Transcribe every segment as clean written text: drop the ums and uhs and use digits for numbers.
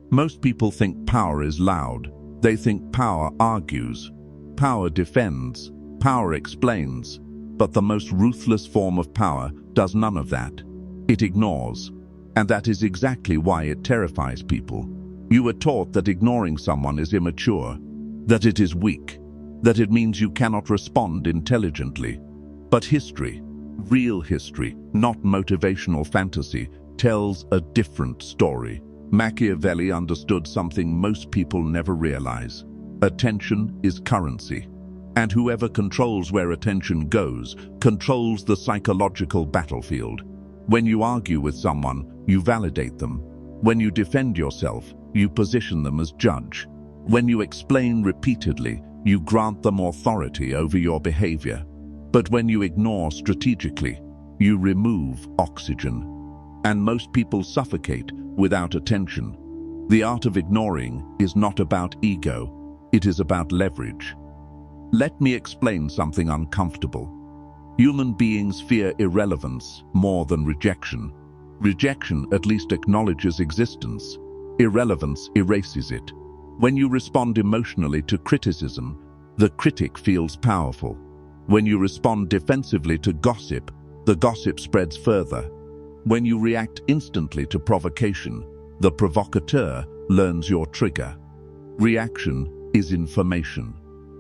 Most people think power is loud. They think power argues, power defends, power explains. But the most ruthless form of power does none of that. It ignores. And that is exactly why it terrifies people. You were taught that ignoring someone is immature, that it is weak, that it means you cannot respond intelligently. But history, real history, not motivational fantasy, tells a different story. Machiavelli understood something most people never realize. Attention is currency. And whoever controls where attention goes, controls the psychological battlefield. When you argue with someone, you validate them. When you defend yourself, you position them as judge. When you explain repeatedly, you grant them authority over your behavior. But when you ignore strategically, you remove oxygen. And most people suffocate without attention. The art of ignoring is not about ego, it is about leverage. Let me explain something uncomfortable. Human beings fear irrelevance more than rejection. Rejection at least acknowledges existence. Irrelevance erases it. When you respond emotionally to criticism, the critic feels powerful. When you respond defensively to gossip, the gossip spreads further. When you react instantly to provocation, the provocateur learns your trigger. Reaction is information,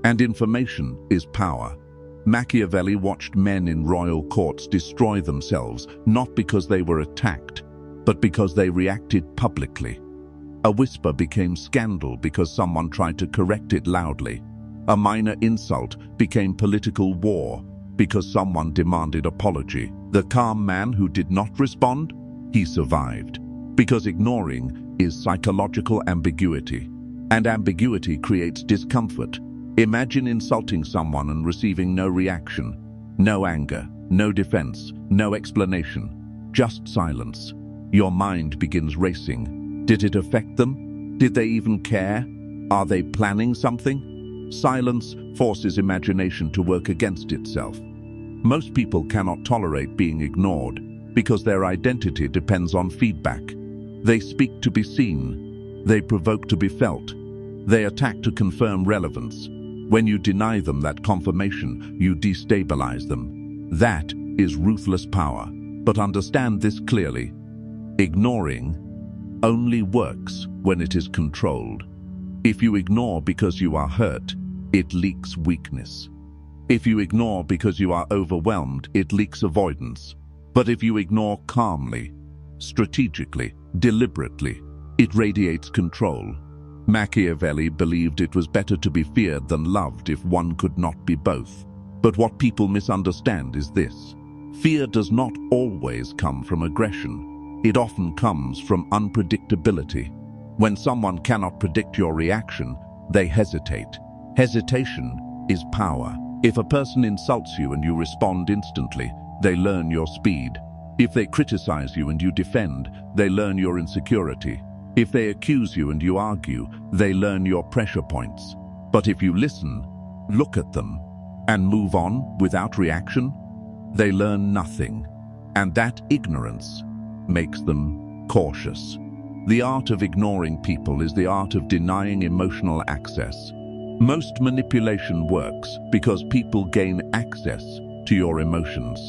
and information is power. Machiavelli watched men in royal courts destroy themselves, not because they were attacked, but because they reacted publicly. A whisper became scandal because someone tried to correct it loudly. A minor insult became political war because someone demanded apology. The calm man who did not respond, he survived. Because ignoring is psychological ambiguity, and ambiguity creates discomfort. Imagine insulting someone and receiving no reaction, no anger, no defense, no explanation, just silence. Your mind begins racing. Did it affect them? Did they even care? Are they planning something? Silence forces imagination to work against itself. Most people cannot tolerate being ignored because their identity depends on feedback. They speak to be seen. They provoke to be felt. They attack to confirm relevance. When you deny them that confirmation, you destabilize them. That is ruthless power. But understand this clearly. Ignoring only works when it is controlled. If you ignore because you are hurt, it leaks weakness. If you ignore because you are overwhelmed, it leaks avoidance. But if you ignore calmly, strategically, deliberately, it radiates control. Machiavelli believed it was better to be feared than loved if one could not be both. But what people misunderstand is this. Fear does not always come from aggression. It often comes from unpredictability. When someone cannot predict your reaction, they hesitate. Hesitation is power. If a person insults you and you respond instantly, they learn your speed. If they criticize you and you defend, they learn your insecurity. If they accuse you and you argue, they learn your pressure points. But if you listen, look at them, and move on without reaction, they learn nothing. And that ignorance makes them cautious. The art of ignoring people is the art of denying emotional access. Most manipulation works because people gain access to your emotions.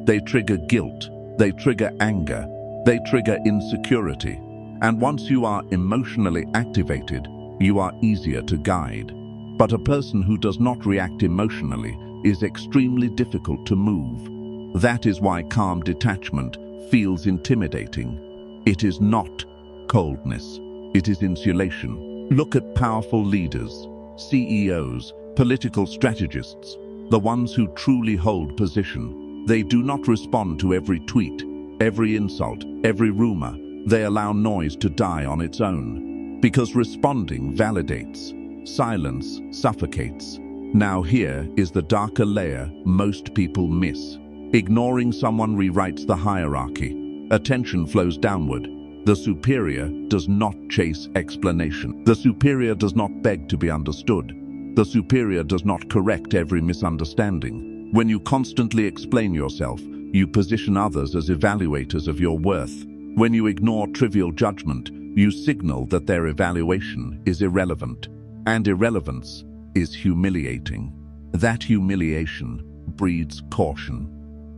They trigger guilt, they trigger anger, they trigger insecurity. And once you are emotionally activated, you are easier to guide. But a person who does not react emotionally is extremely difficult to move. That is why calm detachment feels intimidating. It is not coldness, it is insulation. Look at powerful leaders, CEOs, political strategists, the ones who truly hold position. They do not respond to every tweet, every insult, every rumor. They allow noise to die on its own. Because responding validates, silence suffocates. Now here is the darker layer most people miss. Ignoring someone rewrites the hierarchy. Attention flows downward. The superior does not chase explanation. The superior does not beg to be understood. The superior does not correct every misunderstanding. When you constantly explain yourself, you position others as evaluators of your worth. When you ignore trivial judgment, You signal that their evaluation is irrelevant, and irrelevance is humiliating. That humiliation breeds caution.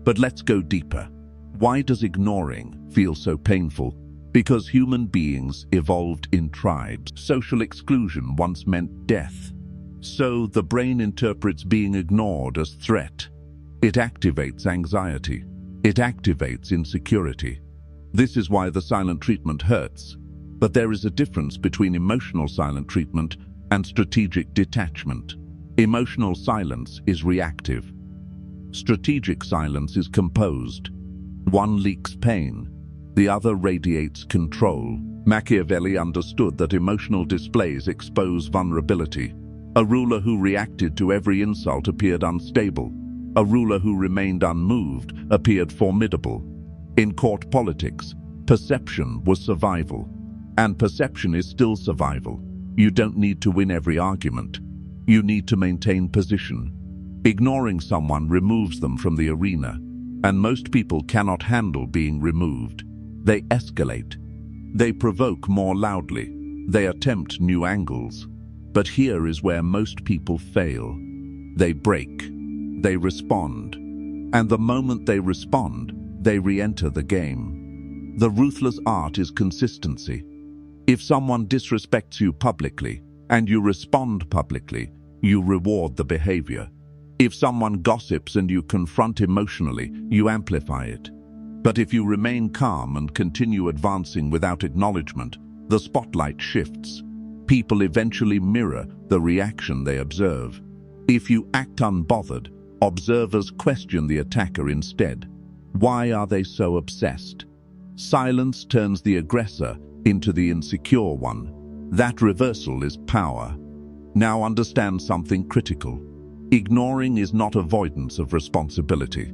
But let's go deeper. Why does ignoring feel so painful? Because human beings evolved in tribes. Social exclusion once meant death. So the brain interprets being ignored as threat. It activates anxiety. It activates insecurity. This is why the silent treatment hurts. But there is a difference between emotional silent treatment and strategic detachment. Emotional silence is reactive. Strategic silence is composed. One leaks pain, the other radiates control. Machiavelli understood that emotional displays expose vulnerability. A ruler who reacted to every insult appeared unstable. A ruler who remained unmoved appeared formidable. In court politics, perception was survival. And perception is still survival. You don't need to win every argument. You need to maintain position. Ignoring someone removes them from the arena, and most people cannot handle being removed. They escalate. They provoke more loudly. They attempt new angles. But here is where most people fail. They break. They respond. And the moment they respond, they re-enter the game. The ruthless art is consistency. If someone disrespects you publicly, and you respond publicly, you reward the behavior. If someone gossips and you confront emotionally, you amplify it. But if you remain calm and continue advancing without acknowledgement, the spotlight shifts. People eventually mirror the reaction they observe. If you act unbothered, observers question the attacker instead. Why are they so obsessed? Silence turns the aggressor into the insecure one. That reversal is power. Now understand something critical. Ignoring is not avoidance of responsibility.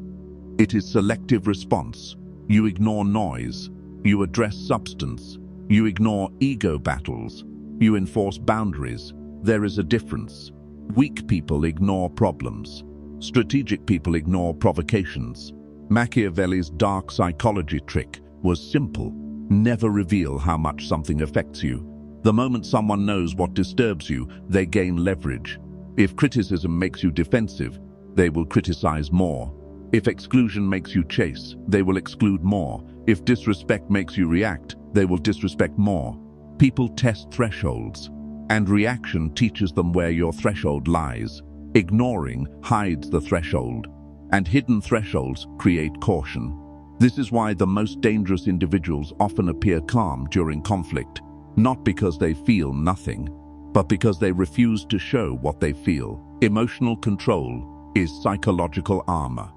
It is selective response. You ignore noise. You address substance. You ignore ego battles. You enforce boundaries. There is a difference. Weak people ignore problems. Strategic people ignore provocations. Machiavelli's dark psychology trick was simple. Never reveal how much something affects you. The moment someone knows what disturbs you, they gain leverage. If criticism makes you defensive, they will criticize more. If exclusion makes you chase, they will exclude more. If disrespect makes you react, they will disrespect more. People test thresholds, and reaction teaches them where your threshold lies. Ignoring hides the threshold, and hidden thresholds create caution. This is why the most dangerous individuals often appear calm during conflict, not because they feel nothing, but because they refuse to show what they feel. Emotional control is psychological armor,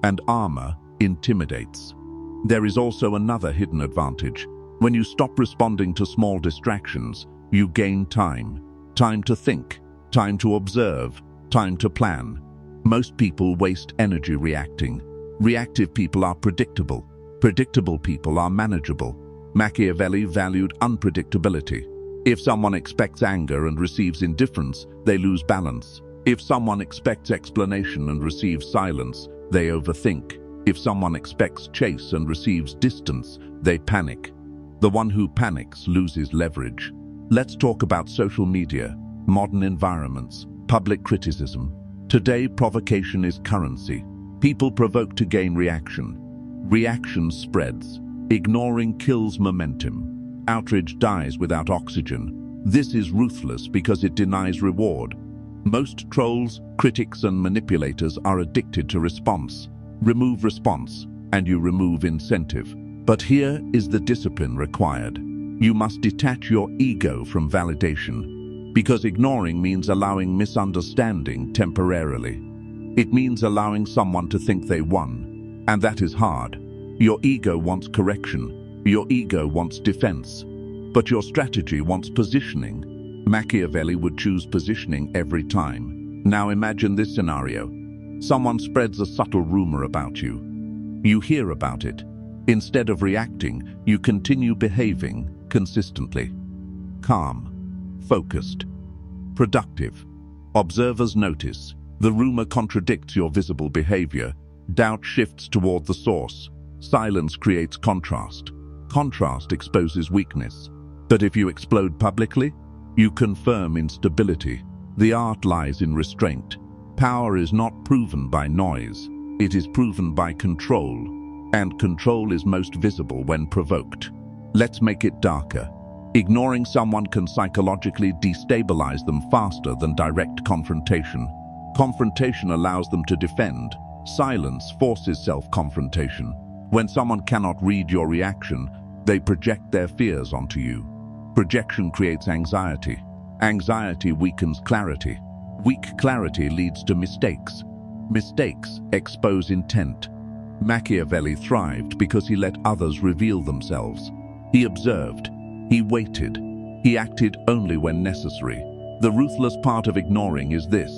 and armor intimidates. There is also another hidden advantage. When you stop responding to small distractions, you gain time. Time to think, time to observe, time to plan. Most people waste energy reacting. Reactive people are predictable. Predictable people are manageable. Machiavelli valued unpredictability. If someone expects anger and receives indifference, they lose balance. If someone expects explanation and receives silence, they overthink. If someone expects chase and receives distance, they panic. The one who panics loses leverage. Let's talk about social media, modern environments, public criticism. Today, provocation is currency. People provoke to gain reaction. Reaction spreads. Ignoring kills momentum. Outrage dies without oxygen. This is ruthless because it denies reward. Most trolls, critics, and manipulators are addicted to response. Remove response, and you remove incentive. But here is the discipline required. You must detach your ego from validation, because ignoring means allowing misunderstanding temporarily. It means allowing someone to think they won, and that is hard. Your ego wants correction. Your ego wants defense. But your strategy wants positioning. Machiavelli would choose positioning every time. Now imagine this scenario. Someone spreads a subtle rumor about you. You hear about it. Instead of reacting, you continue behaving consistently. Calm, focused, productive. Observers notice. The rumor contradicts your visible behavior. Doubt shifts toward the source. Silence creates contrast. Contrast exposes weakness. But if you explode publicly, you confirm instability. The art lies in restraint. Power is not proven by noise. It is proven by control. And control is most visible when provoked. Let's make it darker. Ignoring someone can psychologically destabilize them faster than direct confrontation. Confrontation allows them to defend. Silence forces self-confrontation. When someone cannot read your reaction, they project their fears onto you. Projection creates anxiety. Anxiety weakens clarity. Weak clarity leads to mistakes. Mistakes expose intent. Machiavelli thrived because he let others reveal themselves. He observed. He waited. He acted only when necessary. The ruthless part of ignoring is this: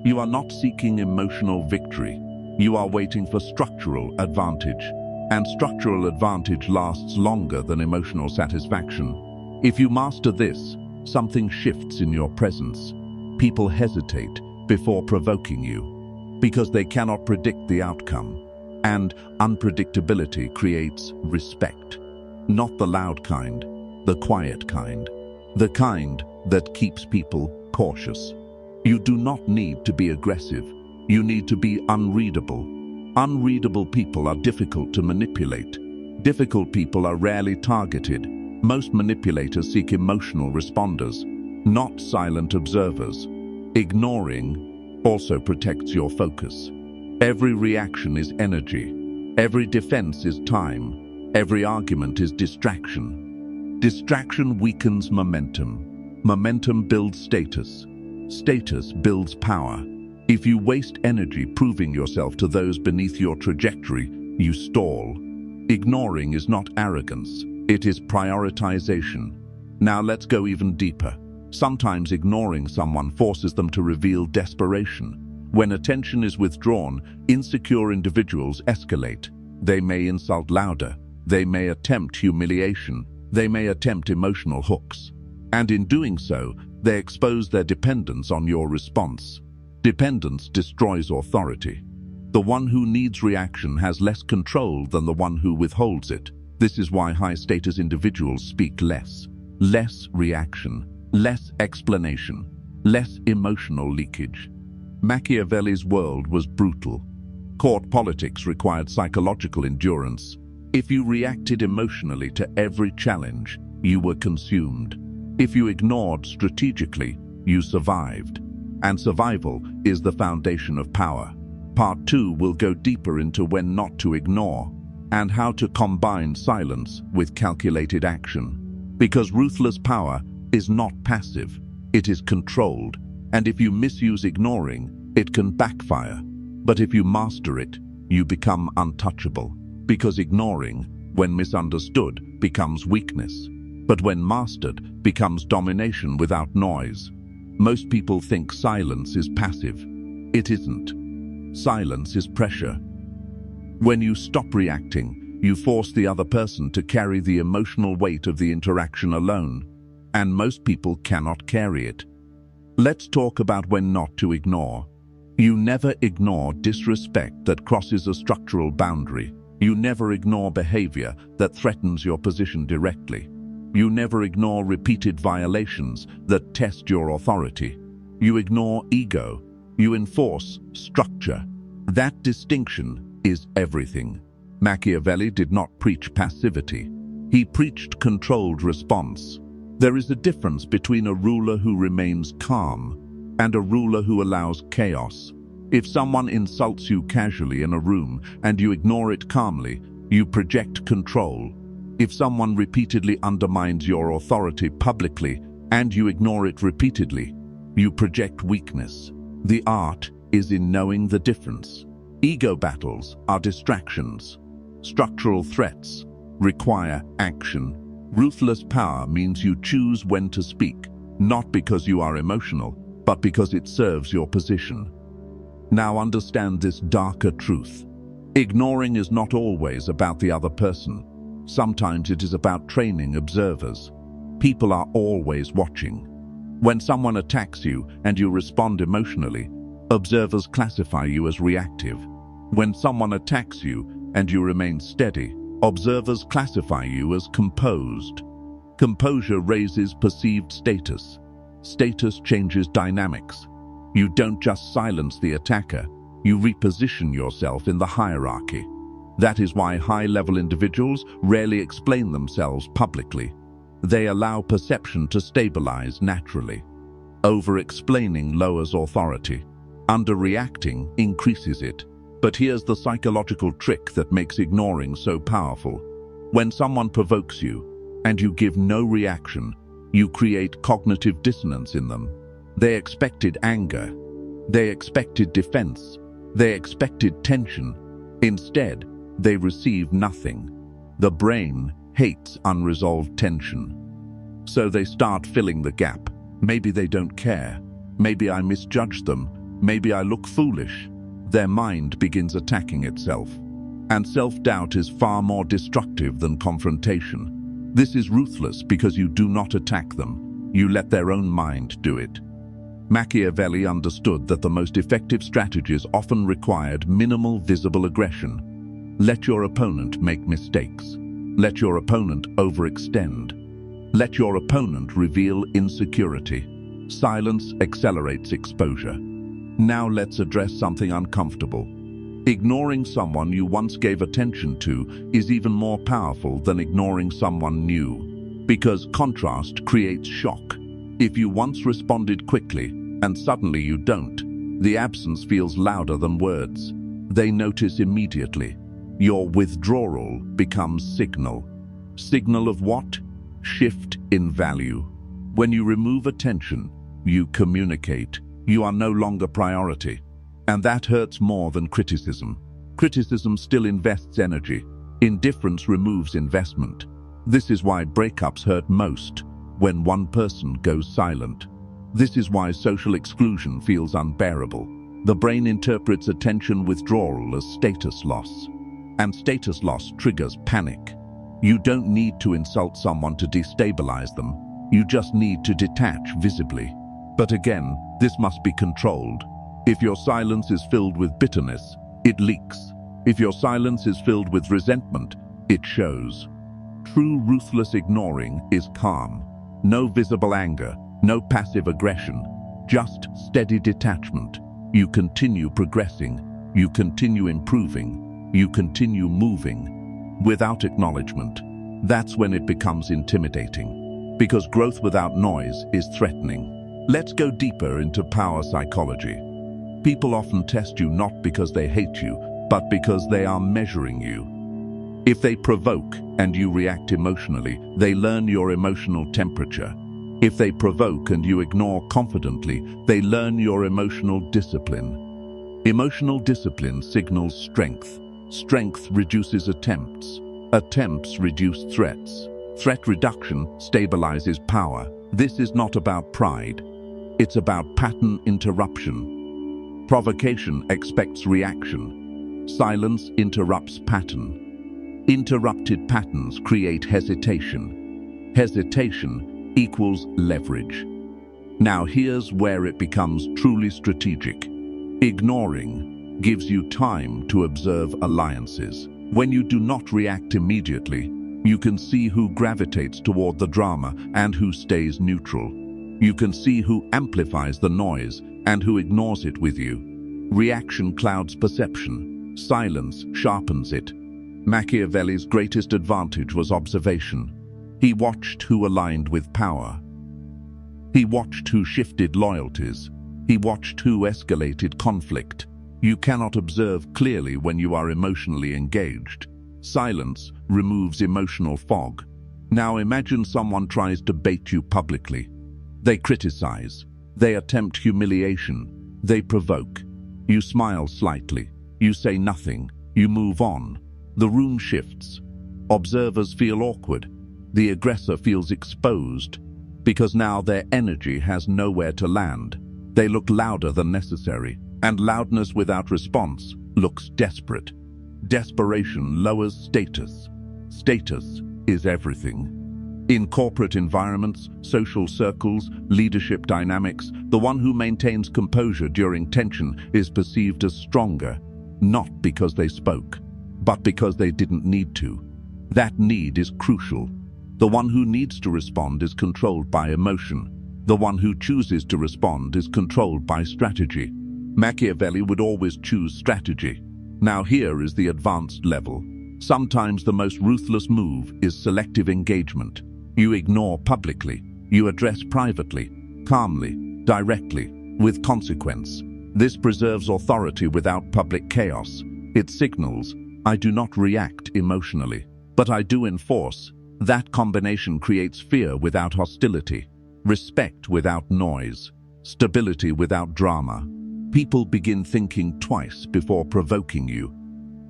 you are not seeking emotional victory. You are waiting for structural advantage. And structural advantage lasts longer than emotional satisfaction. If you master this, something shifts in your presence. People hesitate before provoking you because they cannot predict the outcome. And unpredictability creates respect. Not the loud kind, the quiet kind. The kind that keeps people cautious. You do not need to be aggressive. You need to be unreadable. Unreadable people are difficult to manipulate. Difficult people are rarely targeted. Most manipulators seek emotional responders, not silent observers. Ignoring also protects your focus. Every reaction is energy. Every defense is time. Every argument is distraction. Distraction weakens momentum. Momentum builds status. Status builds power. If you waste energy proving yourself to those beneath your trajectory, you stall. Ignoring is not arrogance. It is prioritization. Now let's go even deeper. Sometimes ignoring someone forces them to reveal desperation. When attention is withdrawn, insecure individuals escalate. They may insult louder. They may attempt humiliation. They may attempt emotional hooks. And in doing so, they expose their dependence on your response. Dependence destroys authority. The one who needs reaction has less control than the one who withholds it. This is why high-status individuals speak less. Less reaction, less explanation, less emotional leakage. Machiavelli's world was brutal. Court politics required psychological endurance. If you reacted emotionally to every challenge, you were consumed. If you ignored strategically, you survived. And survival is the foundation of power. Part 2 will go deeper into when not to ignore and how to combine silence with calculated action. Because ruthless power is not passive, it is controlled. And if you misuse ignoring, it can backfire. But if you master it, you become untouchable. Because ignoring, when misunderstood, becomes weakness. But when mastered, becomes domination without noise. Most people think silence is passive. It isn't. Silence is pressure. When you stop reacting, you force the other person to carry the emotional weight of the interaction alone. And most people cannot carry it. Let's talk about when not to ignore. You never ignore disrespect that crosses a structural boundary. You never ignore behavior that threatens your position directly. You never ignore repeated violations that test your authority. You ignore ego. You enforce structure. That distinction is everything. Machiavelli did not preach passivity. He preached controlled response. There is a difference between a ruler who remains calm and a ruler who allows chaos. If someone insults you casually in a room and you ignore it calmly, you project control. If someone repeatedly undermines your authority publicly and you ignore it repeatedly, you project weakness. The art is in knowing the difference. Ego battles are distractions. Structural threats require action. Ruthless power means you choose when to speak, not because you are emotional, but because it serves your position. Now understand this darker truth. Ignoring is not always about the other person. Sometimes it is about training observers. People are always watching. When someone attacks you and you respond emotionally, observers classify you as reactive. When someone attacks you and you remain steady, observers classify you as composed. Composure raises perceived status. Status changes dynamics. You don't just silence the attacker, you reposition yourself in the hierarchy. That is why high-level individuals rarely explain themselves publicly. They allow perception to stabilize naturally. Over-explaining lowers authority. Underreacting increases it. But here's the psychological trick that makes ignoring so powerful. When someone provokes you, and you give no reaction, you create cognitive dissonance in them. They expected anger. They expected defense. They expected tension. Instead, they receive nothing. The brain hates unresolved tension. So they start filling the gap. Maybe they don't care. Maybe I misjudged them. Maybe I look foolish. Their mind begins attacking itself. And self-doubt is far more destructive than confrontation. This is ruthless because you do not attack them. You let their own mind do it. Machiavelli understood that the most effective strategies often required minimal visible aggression. Let your opponent make mistakes. Let your opponent overextend. Let your opponent reveal insecurity. Silence accelerates exposure. Now let's address something uncomfortable. Ignoring someone you once gave attention to is even more powerful than ignoring someone new, because contrast creates shock. If you once responded quickly, and suddenly you don't, the absence feels louder than words. They notice immediately. Your withdrawal becomes signal. Signal of what? Shift in value. When you remove attention, you communicate. You are no longer priority. And that hurts more than criticism. Criticism still invests energy. Indifference removes investment. This is why breakups hurt most, when one person goes silent. This is why social exclusion feels unbearable. The brain interprets attention withdrawal as status loss. And status loss triggers panic. You don't need to insult someone to destabilize them. You just need to detach visibly. But again, this must be controlled. If your silence is filled with bitterness, it leaks. If your silence is filled with resentment, it shows. True ruthless ignoring is calm. No visible anger, no passive aggression, just steady detachment. You continue progressing. You continue improving. You continue moving without acknowledgement. That's when it becomes intimidating, because growth without noise is threatening. Let's go deeper into power psychology. People often test you not because they hate you, but because they are measuring you. If they provoke and you react emotionally, they learn your emotional temperature. If they provoke and you ignore confidently, they learn your emotional discipline. Emotional discipline signals strength. Strength reduces attempts. Attempts reduce threats. Threat reduction stabilizes power. This is not about pride. It's about pattern interruption. Provocation expects reaction. Silence interrupts pattern. Interrupted patterns create hesitation. Hesitation equals leverage. Now here's where it becomes truly strategic. Ignoring gives you time to observe alliances. When you do not react immediately, you can see who gravitates toward the drama and who stays neutral. You can see who amplifies the noise and who ignores it with you. Reaction clouds perception. Silence sharpens it. Machiavelli's greatest advantage was observation. He watched who aligned with power. He watched who shifted loyalties. He watched who escalated conflict. You cannot observe clearly when you are emotionally engaged. Silence removes emotional fog. Now imagine someone tries to bait you publicly. They criticize. They attempt humiliation. They provoke. You smile slightly. You say nothing. You move on. The room shifts. Observers feel awkward. The aggressor feels exposed, because now their energy has nowhere to land. They look louder than necessary. And loudness without response looks desperate. Desperation lowers status. Status is everything. In corporate environments, social circles, leadership dynamics, the one who maintains composure during tension is perceived as stronger, not because they spoke, but because they didn't need to. That need is crucial. The one who needs to respond is controlled by emotion. The one who chooses to respond is controlled by strategy. Machiavelli would always choose strategy. Now here is the advanced level. Sometimes the most ruthless move is selective engagement. You ignore publicly. You address privately, calmly, directly, with consequence. This preserves authority without public chaos. It signals, I do not react emotionally, but I do enforce. That combination creates fear without hostility, respect without noise, stability without drama. People begin thinking twice before provoking you,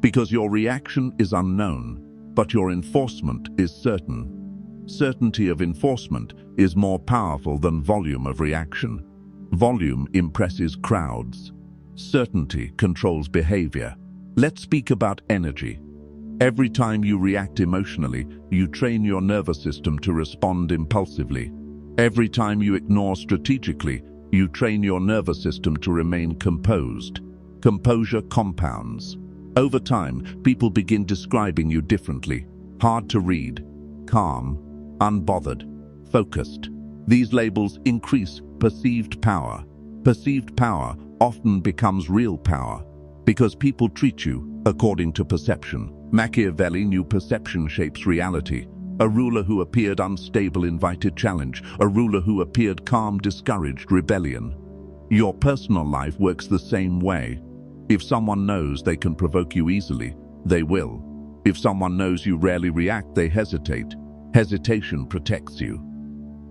because your reaction is unknown, but your enforcement is certain. Certainty of enforcement is more powerful than volume of reaction. Volume impresses crowds. Certainty controls behavior. Let's speak about energy. Every time you react emotionally, you train your nervous system to respond impulsively. Every time you ignore strategically, you train your nervous system to remain composed. Composure compounds. Over time, people begin describing you differently. Hard to read, calm, unbothered, focused. These labels increase perceived power. Perceived power often becomes real power because people treat you according to perception. Machiavelli knew perception shapes reality. A ruler who appeared unstable invited challenge. A ruler who appeared calm discouraged rebellion. Your personal life works the same way. If someone knows they can provoke you easily, they will. If someone knows you rarely react, they hesitate. Hesitation protects you.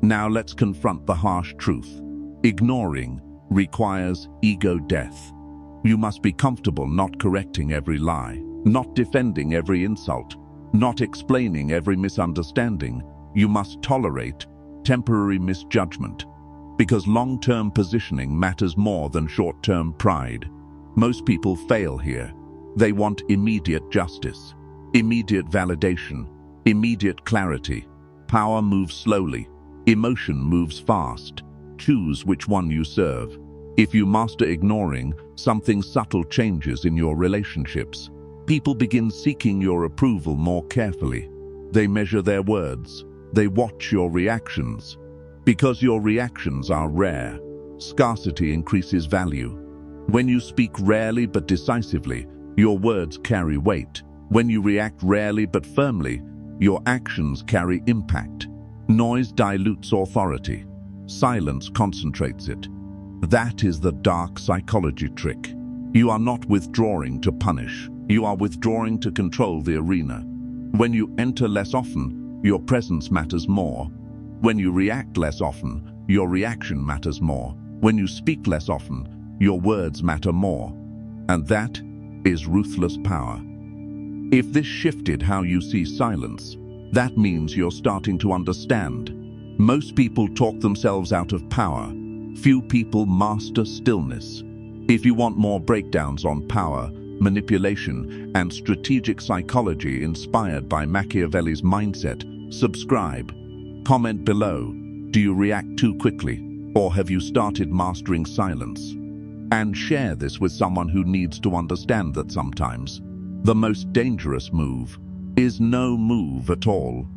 Now let's confront the harsh truth. Ignoring requires ego death. You must be comfortable not correcting every lie, not defending every insult, not explaining every misunderstanding. You must tolerate temporary misjudgment, because long-term positioning matters more than short-term pride. Most people fail here. They want immediate justice, immediate validation, immediate clarity. Power moves slowly. Emotion moves fast. Choose which one you serve. If you master ignoring, something subtle changes in your relationships. People begin seeking your approval more carefully. They measure their words. They watch your reactions. Because your reactions are rare, scarcity increases value. When you speak rarely but decisively, your words carry weight. When you react rarely but firmly, your actions carry impact. Noise dilutes authority. Silence concentrates it. That is the dark psychology trick. You are not withdrawing to punish. You are withdrawing to control the arena. When you enter less often, your presence matters more. When you react less often, your reaction matters more. When you speak less often, your words matter more. And that is ruthless power. If this shifted how you see silence, that means you're starting to understand. Most people talk themselves out of power. Few people master stillness. If you want more breakdowns on power, manipulation, and strategic psychology inspired by Machiavelli's mindset, subscribe. Comment below. Do you react too quickly, or have you started mastering silence? And share this with someone who needs to understand that sometimes the most dangerous move is no move at all.